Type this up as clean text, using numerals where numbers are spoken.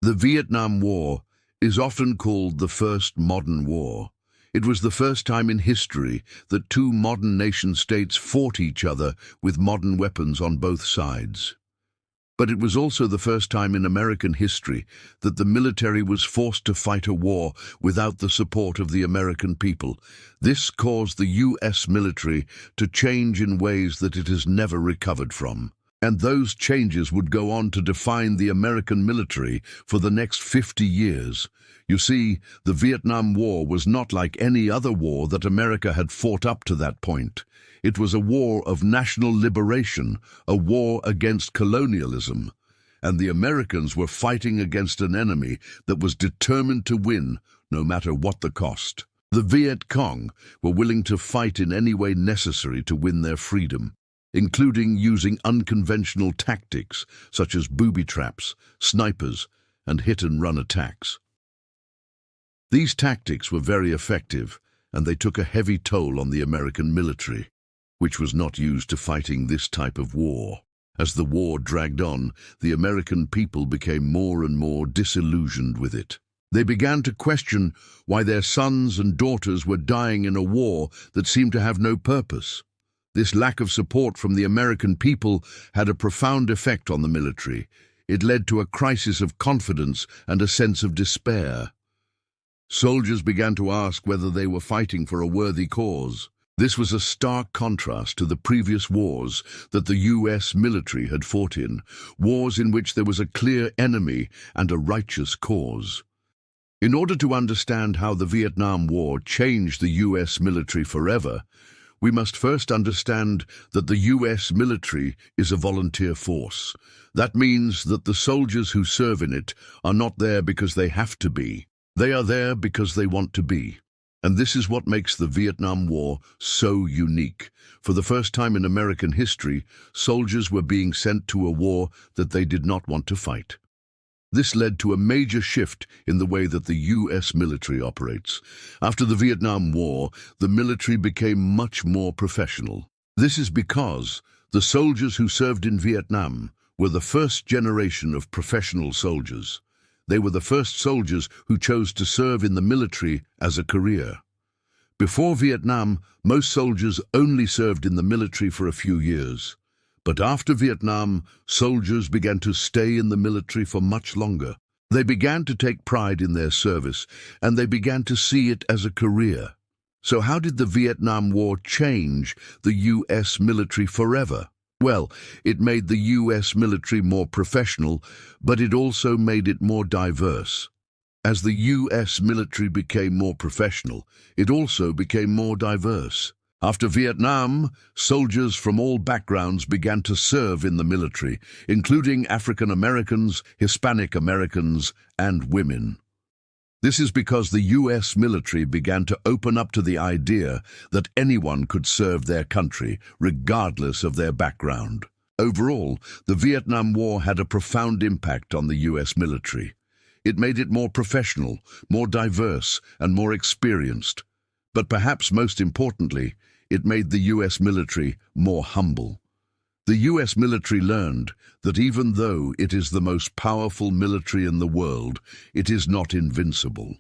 The Vietnam War is often called the first modern war. It was the first time in history that two modern nation-states fought each other with modern weapons on both sides. But it was also the first time in American history that the military was forced to fight a war without the support of the American people. This caused the U.S. military to change in ways that it has never recovered from. And those changes would go on to define the American military for the next 50 years. You see, the Vietnam War was not like any other war that America had fought up to that point. It was a war of national liberation, a war against colonialism. And the Americans were fighting against an enemy that was determined to win, no matter what the cost. The Viet Cong were willing to fight in any way necessary to win their freedom, including using unconventional tactics such as booby traps, snipers, and hit-and-run attacks. These tactics were very effective, and they took a heavy toll on the American military, which was not used to fighting this type of war. As the war dragged on, the American people became more and more disillusioned with it. They began to question why their sons and daughters were dying in a war that seemed to have no purpose. This lack of support from the American people had a profound effect on the military. It led to a crisis of confidence and a sense of despair. Soldiers began to ask whether they were fighting for a worthy cause. This was a stark contrast to the previous wars that the U.S. military had fought in, wars in which there was a clear enemy and a righteous cause. In order to understand how the Vietnam War changed the U.S. military forever, we must first understand that the U.S. military is a volunteer force. That means that the soldiers who serve in it are not there because they have to be. They are there because they want to be. And this is what makes the Vietnam War so unique. For the first time in American history, soldiers were being sent to a war that they did not want to fight. This led to a major shift in the way that the U.S. military operates. After the Vietnam War, the military became much more professional. This is because the soldiers who served in Vietnam were the first generation of professional soldiers. They were the first soldiers who chose to serve in the military as a career. Before Vietnam, most soldiers only served in the military for a few years. But after Vietnam, soldiers began to stay in the military for much longer. They began to take pride in their service, and they began to see it as a career. So how did the Vietnam War change the U.S. military forever? Well, it made the U.S. military more professional, but it also made it more diverse. As the U.S. military became more professional, it also became more diverse. After Vietnam, soldiers from all backgrounds began to serve in the military, including African Americans, Hispanic Americans, and women. This is because the U.S. military began to open up to the idea that anyone could serve their country, regardless of their background. Overall, the Vietnam War had a profound impact on the U.S. military. It made it more professional, more diverse, and more experienced. But perhaps most importantly, it made the U.S. military more humble. The U.S. military learned that even though it is the most powerful military in the world, it is not invincible.